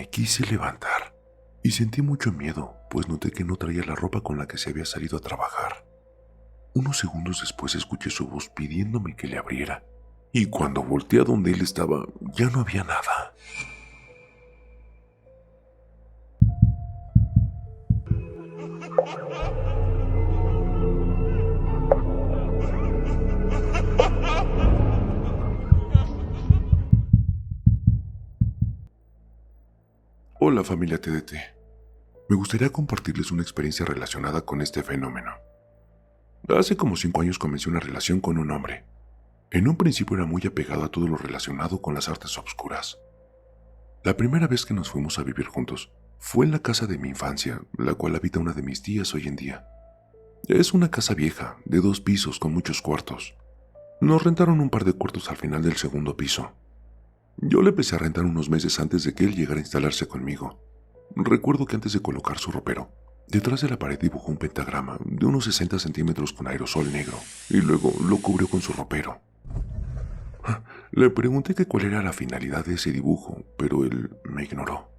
Me quise levantar y sentí mucho miedo, pues noté que no traía la ropa con la que se había salido a trabajar. Unos segundos después escuché su voz pidiéndome que le abriera, y cuando volteé a donde él estaba, ya no había nada. Hola familia TDT. Me gustaría compartirles una experiencia relacionada con este fenómeno. Hace como 5 años comencé una relación con un hombre. En un principio era muy apegado a todo lo relacionado con las artes obscuras. La primera vez que nos fuimos a vivir juntos fue en la casa de mi infancia, la cual habita una de mis tías hoy en día. Es una casa vieja, de 2 pisos con muchos cuartos. Nos rentaron un par de cuartos al final del segundo piso. Yo le empecé a rentar unos meses antes de que él llegara a instalarse conmigo. Recuerdo que antes de colocar su ropero, detrás de la pared dibujó un pentagrama de unos 60 centímetros con aerosol negro y luego lo cubrió con su ropero. Le pregunté que cuál era la finalidad de ese dibujo, pero él me ignoró.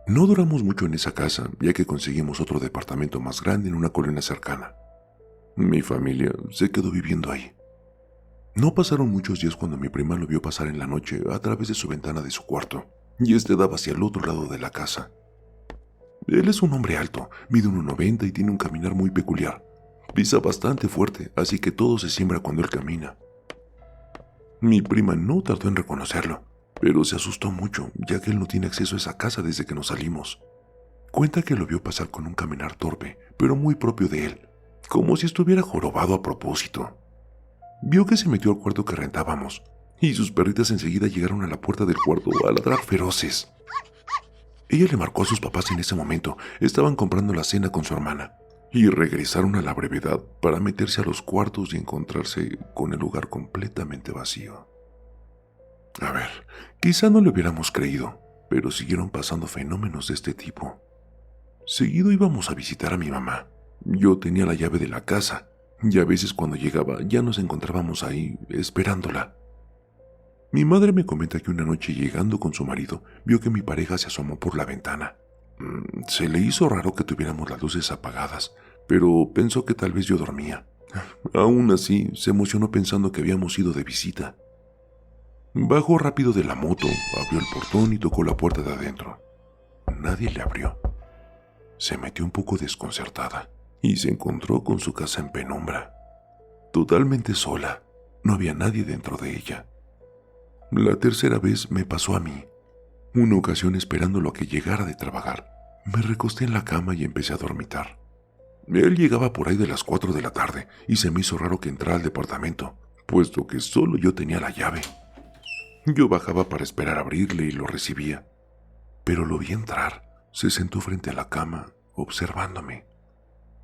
No duramos mucho en esa casa, ya que conseguimos otro departamento más grande en una colonia cercana. Mi familia se quedó viviendo ahí. No pasaron muchos días cuando mi prima lo vio pasar en la noche a través de su ventana de su cuarto, y este daba hacia el otro lado de la casa. Él es un hombre alto, mide 1,90 y tiene un caminar muy peculiar. Pisa bastante fuerte, así que todo se siembra cuando él camina. Mi prima no tardó en reconocerlo, pero se asustó mucho, ya que él no tiene acceso a esa casa desde que nos salimos. Cuenta que lo vio pasar con un caminar torpe, pero muy propio de él, como si estuviera jorobado a propósito. Vio que se metió al cuarto que rentábamos, y sus perritas enseguida llegaron a la puerta del cuarto a ladrar feroces. Ella le marcó a sus papás en ese momento, estaban comprando la cena con su hermana, y regresaron a la brevedad para meterse a los cuartos y encontrarse con el lugar completamente vacío. A ver, quizá no le hubiéramos creído, pero siguieron pasando fenómenos de este tipo. Seguido íbamos a visitar a mi mamá. Yo tenía la llave de la casa, y a veces cuando llegaba ya nos encontrábamos ahí, esperándola. Mi madre me comenta que una noche llegando con su marido, vio que mi pareja se asomó por la ventana. Se le hizo raro que tuviéramos las luces apagadas, pero pensó que tal vez yo dormía. Aún así, se emocionó pensando que habíamos ido de visita. Bajó rápido de la moto, abrió el portón y tocó la puerta de adentro. Nadie le abrió. Se metió un poco desconcertada y se encontró con su casa en penumbra. Totalmente sola, no había nadie dentro de ella. La tercera vez me pasó a mí. Una ocasión esperándolo a que llegara de trabajar, me recosté en la cama y empecé a dormitar. Él llegaba por ahí de las 4 de la tarde y se me hizo raro que entrara al departamento, puesto que solo yo tenía la llave. Yo bajaba para esperar abrirle y lo recibía, pero lo vi entrar. Se sentó frente a la cama, observándome.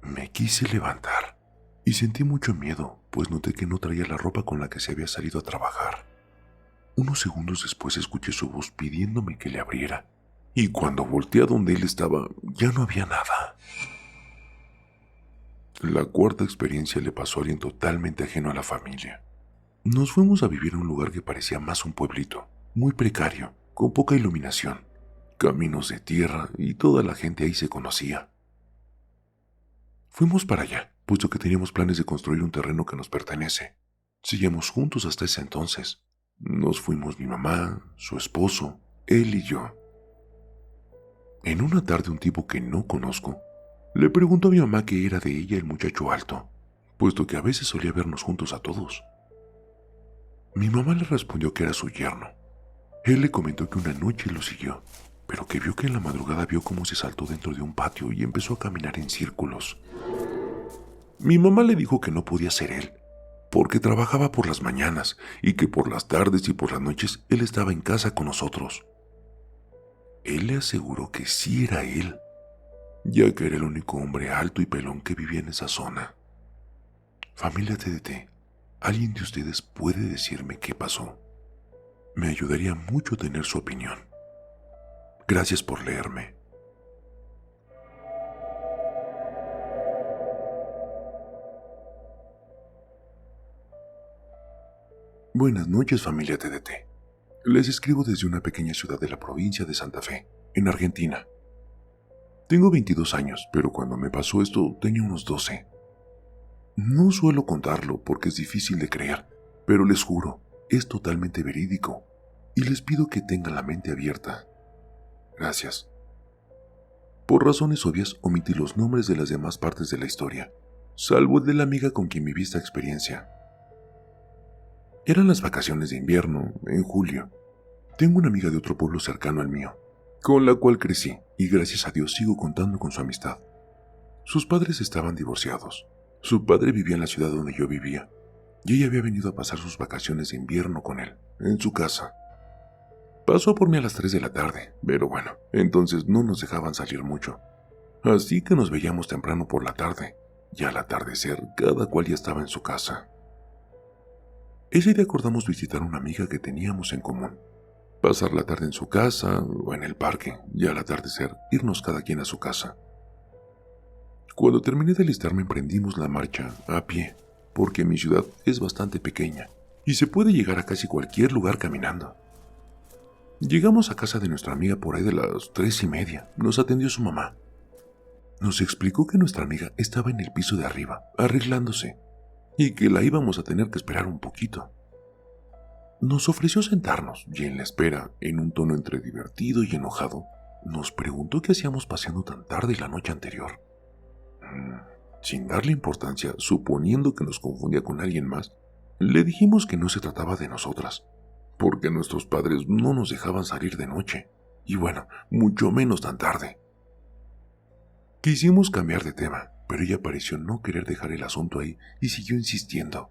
Me quise levantar y sentí mucho miedo, pues noté que no traía la ropa con la que se había salido a trabajar. Unos segundos después escuché su voz pidiéndome que le abriera, y cuando volteé a donde él estaba, ya no había nada. La cuarta experiencia le pasó a alguien totalmente ajeno a la familia. Nos fuimos a vivir a un lugar que parecía más un pueblito, muy precario, con poca iluminación, caminos de tierra y toda la gente ahí se conocía. Fuimos para allá, puesto que teníamos planes de construir un terreno que nos pertenece. Seguíamos juntos hasta ese entonces. Nos fuimos mi mamá, su esposo, él y yo. En una tarde un tipo que no conozco le preguntó a mi mamá qué era de ella el muchacho alto, puesto que a veces solía vernos juntos a todos. Mi mamá le respondió que era su yerno. Él le comentó que una noche lo siguió, pero que vio que en la madrugada vio cómo se saltó dentro de un patio y empezó a caminar en círculos. Mi mamá le dijo que no podía ser él, porque trabajaba por las mañanas y que por las tardes y por las noches él estaba en casa con nosotros. Él le aseguró que sí era él, ya que era el único hombre alto y pelón que vivía en esa zona. Familia TDT, ¿alguien de ustedes puede decirme qué pasó? Me ayudaría mucho tener su opinión. Gracias por leerme. Buenas noches, familia TDT. Les escribo desde una pequeña ciudad de la provincia de Santa Fe, en Argentina. Tengo 22 años, pero cuando me pasó esto tenía unos 12. No suelo contarlo porque es difícil de creer, pero les juro, es totalmente verídico, y les pido que tengan la mente abierta. Gracias. Por razones obvias, omití los nombres de las demás partes de la historia, salvo el de la amiga con quien viví esta experiencia. Eran las vacaciones de invierno, en julio. Tengo una amiga de otro pueblo cercano al mío, con la cual crecí, y gracias a Dios sigo contando con su amistad. Sus padres estaban divorciados. Su padre vivía en la ciudad donde yo vivía, y ella había venido a pasar sus vacaciones de invierno con él, en su casa. Pasó por mí a las 3 de la tarde, pero bueno, entonces no nos dejaban salir mucho. Así que nos veíamos temprano por la tarde, y al atardecer cada cual ya estaba en su casa. Ese día acordamos visitar a una amiga que teníamos en común. Pasar la tarde en su casa o en el parque, y al atardecer irnos cada quien a su casa. Cuando terminé de alistarme emprendimos la marcha a pie, porque mi ciudad es bastante pequeña y se puede llegar a casi cualquier lugar caminando. Llegamos a casa de nuestra amiga por ahí de las 3:30. Nos atendió su mamá. Nos explicó que nuestra amiga estaba en el piso de arriba, arreglándose, y que la íbamos a tener que esperar un poquito. Nos ofreció sentarnos y en la espera, en un tono entre divertido y enojado, nos preguntó qué hacíamos paseando tan tarde la noche anterior. Sin darle importancia, suponiendo que nos confundía con alguien más, le dijimos que no se trataba de nosotras, porque nuestros padres no nos dejaban salir de noche, y bueno, mucho menos tan tarde. Quisimos cambiar de tema, pero ella pareció no querer dejar el asunto ahí y siguió insistiendo.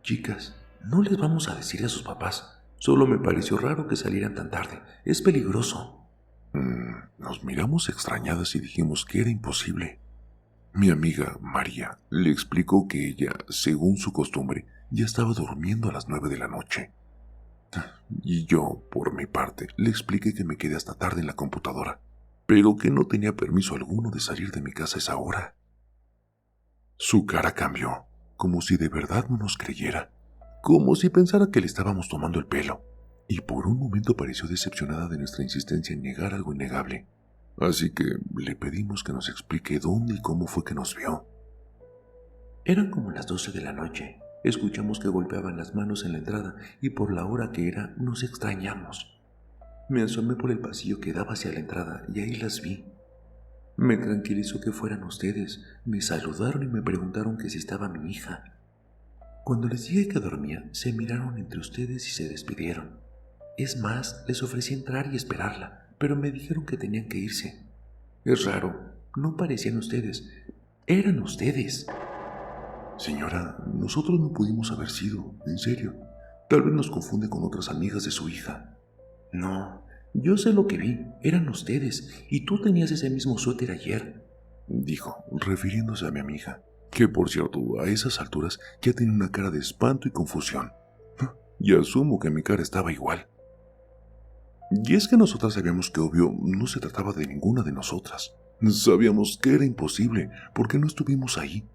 Chicas, no les vamos a decir a sus papás, solo me pareció raro que salieran tan tarde, es peligroso. Nos miramos extrañadas y dijimos que era imposible. Mi amiga María le explicó que ella, según su costumbre, ya estaba durmiendo a las 9 de la noche. Y yo, por mi parte, le expliqué que me quedé hasta tarde en la computadora, pero que no tenía permiso alguno de salir de mi casa a esa hora. Su cara cambió, como si de verdad no nos creyera, como si pensara que le estábamos tomando el pelo, y por un momento pareció decepcionada de nuestra insistencia en negar algo innegable. Así que le pedimos que nos explique dónde y cómo fue que nos vio. Eran como las 12 de la noche. Escuchamos que golpeaban las manos en la entrada y por la hora que era nos extrañamos. Me asomé por el pasillo que daba hacia la entrada y ahí las vi. Me tranquilizó que fueran ustedes. Me saludaron y me preguntaron que si estaba mi hija. Cuando les dije que dormía, se miraron entre ustedes y se despidieron. Es más, les ofrecí entrar y esperarla, pero me dijeron que tenían que irse. Es raro, no parecían ustedes, eran ustedes. Señora, nosotros no pudimos haber sido, en serio. Tal vez nos confunde con otras amigas de su hija. No, yo sé lo que vi, eran ustedes, y tú tenías ese mismo suéter ayer, dijo, refiriéndose a mi amiga, que por cierto, a esas alturas ya tenía una cara de espanto y confusión. Y asumo que mi cara estaba igual. Y es que nosotras sabíamos que obvio no se trataba de ninguna de nosotras. Sabíamos que era imposible porque no estuvimos ahí.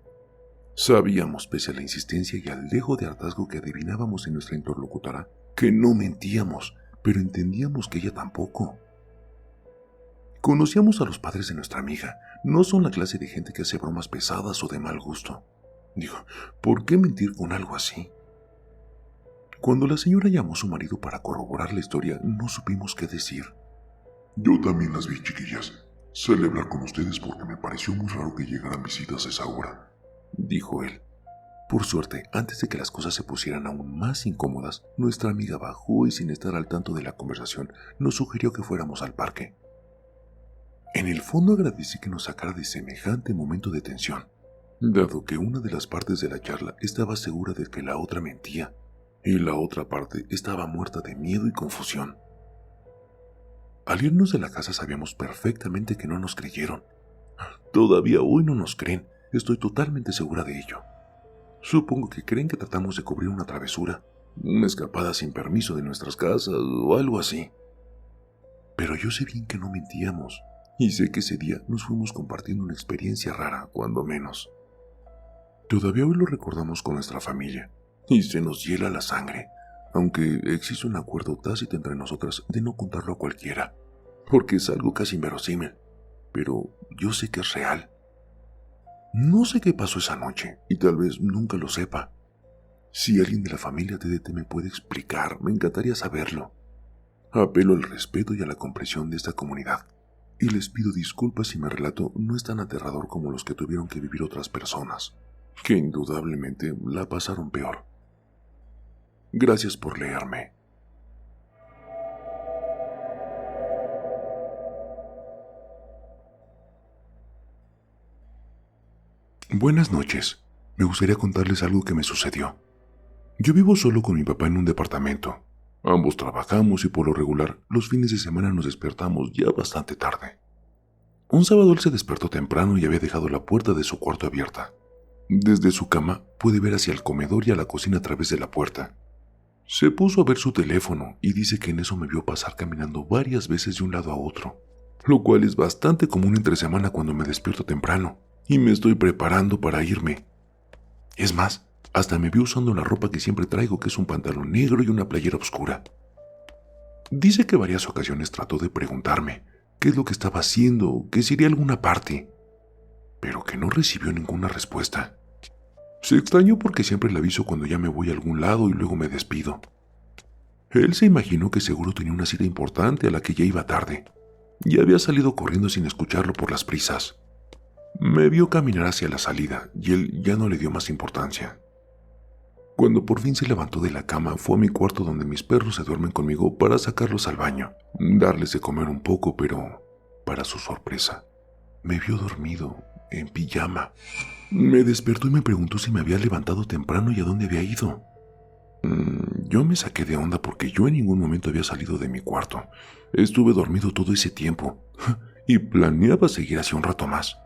Sabíamos, pese a la insistencia y al dejo de hartazgo que adivinábamos en nuestra interlocutora, que no mentíamos, pero entendíamos que ella tampoco. Conocíamos a los padres de nuestra amiga. No son la clase de gente que hace bromas pesadas o de mal gusto. Digo, ¿por qué mentir con algo así? Cuando la señora llamó a su marido para corroborar la historia, no supimos qué decir. Yo también las vi, chiquillas. Salí a hablar con ustedes porque me pareció muy raro que llegaran visitas a esa hora, dijo él. Por suerte, antes de que las cosas se pusieran aún más incómodas, nuestra amiga bajó y sin estar al tanto de la conversación, nos sugirió que fuéramos al parque. En el fondo agradecí que nos sacara de semejante momento de tensión, dado que una de las partes de la charla estaba segura de que la otra mentía, y la otra parte estaba muerta de miedo y confusión. Al irnos de la casa sabíamos perfectamente que no nos creyeron. Todavía hoy no nos creen, estoy totalmente segura de ello. Supongo que creen que tratamos de cubrir una travesura, una escapada sin permiso de nuestras casas o algo así. Pero yo sé bien que no mentíamos, y sé que ese día nos fuimos compartiendo una experiencia rara, cuando menos. Todavía hoy lo recordamos con nuestra familia, y se nos hiela la sangre, aunque existe un acuerdo tácito entre nosotras de no contarlo a cualquiera, porque es algo casi inverosímil, pero yo sé que es real. No sé qué pasó esa noche y tal vez nunca lo sepa. Si alguien de la familia TDT me puede explicar, me encantaría saberlo. Apelo al respeto y a la comprensión de esta comunidad, y les pido disculpas si mi relato no es tan aterrador como los que tuvieron que vivir otras personas, que indudablemente la pasaron peor. Gracias por leerme. Buenas noches. Me gustaría contarles algo que me sucedió. Yo vivo solo con mi papá en un departamento. Ambos trabajamos y por lo regular los fines de semana nos despertamos ya bastante tarde. Un sábado él se despertó temprano y había dejado la puerta de su cuarto abierta. Desde su cama pude ver hacia el comedor y a la cocina a través de la puerta. Se puso a ver su teléfono y dice que en eso me vio pasar caminando varias veces de un lado a otro, lo cual es bastante común entre semana cuando me despierto temprano y me estoy preparando para irme. Es más, hasta me vio usando la ropa que siempre traigo, que es un pantalón negro y una playera oscura. Dice que varias ocasiones trató de preguntarme qué es lo que estaba haciendo, que si iría a alguna parte, pero que no recibió ninguna respuesta. Se extrañó porque siempre le aviso cuando ya me voy a algún lado y luego me despido. Él se imaginó que seguro tenía una cita importante a la que ya iba tarde, y había salido corriendo sin escucharlo por las prisas. Me vio caminar hacia la salida y él ya no le dio más importancia. Cuando por fin se levantó de la cama, fue a mi cuarto donde mis perros se duermen conmigo para sacarlos al baño, darles de comer un poco, pero, para su sorpresa, me vio dormido, en pijama. Me despertó y me preguntó si me había levantado temprano y a dónde había ido. Yo me saqué de onda porque yo en ningún momento había salido de mi cuarto. Estuve dormido todo ese tiempo y planeaba seguir así un rato más.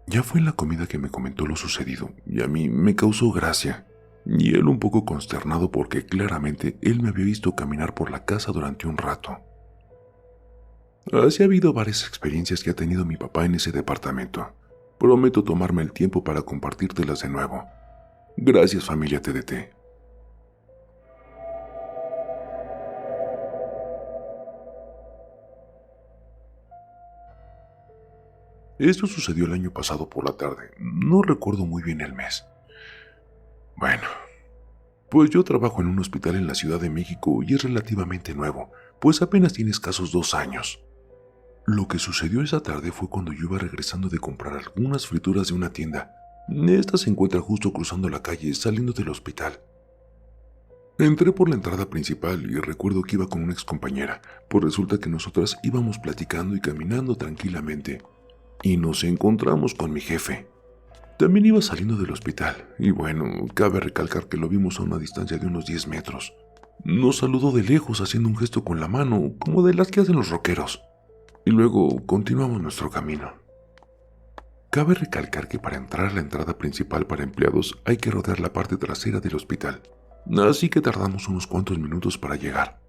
Ya fue en la comida que me comentó lo sucedido y a mí me causó gracia. Y él un poco consternado porque claramente él me había visto caminar por la casa durante un rato. Así ha habido varias experiencias que ha tenido mi papá en ese departamento. Prometo tomarme el tiempo para compartírtelas de nuevo. Gracias, familia TDT. Esto sucedió el año pasado por la tarde. No recuerdo muy bien el mes. Bueno, pues yo trabajo en un hospital en la Ciudad de México y es relativamente nuevo, pues apenas tiene escasos 2 años. Lo que sucedió esa tarde fue cuando yo iba regresando de comprar algunas frituras de una tienda. Esta se encuentra justo cruzando la calle, saliendo del hospital. Entré por la entrada principal y recuerdo que iba con una excompañera, pues resulta que nosotras íbamos platicando y caminando tranquilamente, y nos encontramos con mi jefe. También iba saliendo del hospital, y bueno, cabe recalcar que lo vimos a una distancia de unos 10 metros. Nos saludó de lejos haciendo un gesto con la mano, como de las que hacen los rockeros, y luego continuamos nuestro camino. Cabe recalcar que para entrar a la entrada principal para empleados hay que rodear la parte trasera del hospital, así que tardamos unos cuantos minutos para llegar.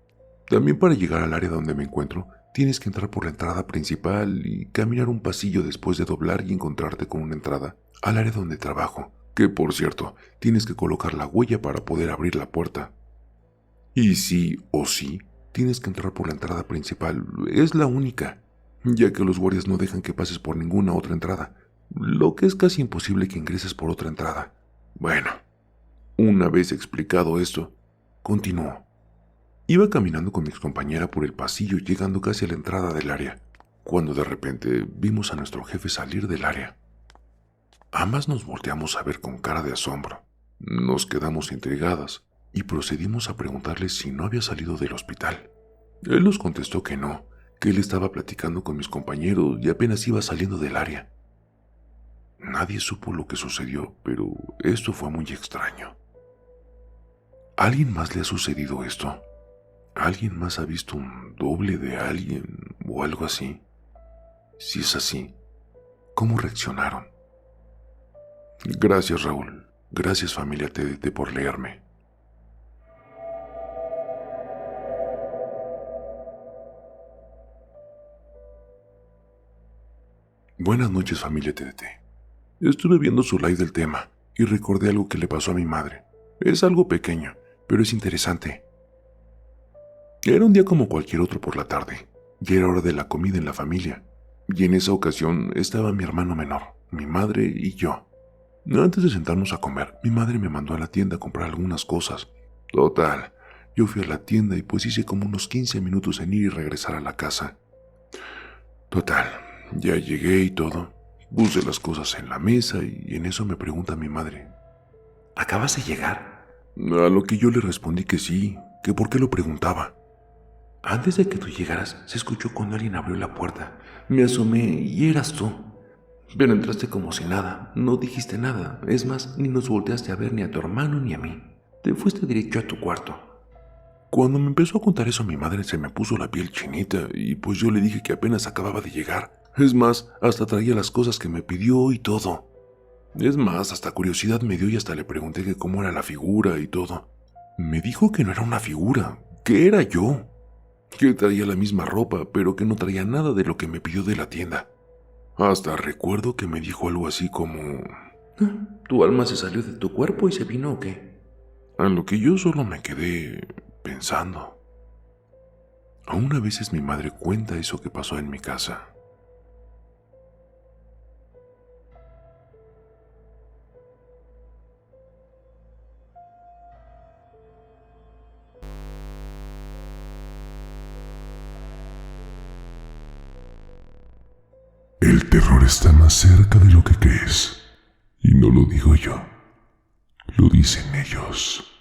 También para llegar al área donde me encuentro, tienes que entrar por la entrada principal y caminar un pasillo después de doblar y encontrarte con una entrada al área donde trabajo, que por cierto, tienes que colocar la huella para poder abrir la puerta. Y sí o sí, tienes que entrar por la entrada principal, es la única, ya que los guardias no dejan que pases por ninguna otra entrada, lo que es casi imposible que ingreses por otra entrada. Bueno, una vez explicado esto, continuó. Iba caminando con mi excompañera por el pasillo llegando casi a la entrada del área, cuando de repente vimos a nuestro jefe salir del área. Ambas nos volteamos a ver con cara de asombro. Nos quedamos intrigadas y procedimos a preguntarle si no había salido del hospital. Él nos contestó que no, que él estaba platicando con mis compañeros y apenas iba saliendo del área. Nadie supo lo que sucedió, pero esto fue muy extraño. ¿A alguien más le ha sucedido esto? ¿Alguien más ha visto un doble de alguien o algo así? Si es así, ¿cómo reaccionaron? Gracias, Raúl. Gracias, familia TDT, por leerme. Buenas noches, familia TDT. Estuve viendo su live del tema y recordé algo que le pasó a mi madre. Es algo pequeño, pero es interesante. Era un día como cualquier otro por la tarde. Ya era hora de la comida en la familia, y en esa ocasión estaba mi hermano menor, mi madre y yo. Antes de sentarnos a comer, mi madre me mandó a la tienda a comprar algunas cosas. Total, yo fui a la tienda y pues hice como unos 15 minutos en ir y regresar a la casa. Total, ya llegué y todo. Puse las cosas en la mesa y en eso me pregunta mi madre: ¿Acabas de llegar? A lo que yo le respondí que sí, que por qué lo preguntaba. Antes de que tú llegaras, se escuchó cuando alguien abrió la puerta. Me asomé y eras tú. Pero entraste como si nada, no dijiste nada. Es más, ni nos volteaste a ver ni a tu hermano ni a mí. Te fuiste directo a tu cuarto. Cuando me empezó a contar eso, mi madre se me puso la piel chinita y pues yo le dije que apenas acababa de llegar. Es más, hasta traía las cosas que me pidió y todo. Es más, hasta curiosidad me dio y hasta le pregunté que cómo era la figura y todo. Me dijo que no era una figura, que era yo. Que traía la misma ropa, pero que no traía nada de lo que me pidió de la tienda. Hasta recuerdo que me dijo algo así como: ¿Tu alma se salió de tu cuerpo y se vino o qué? A lo que yo solo me quedé pensando. Aún a veces mi madre cuenta eso que pasó en mi casa. El terror está más cerca de lo que crees. Y no lo digo yo, lo dicen ellos.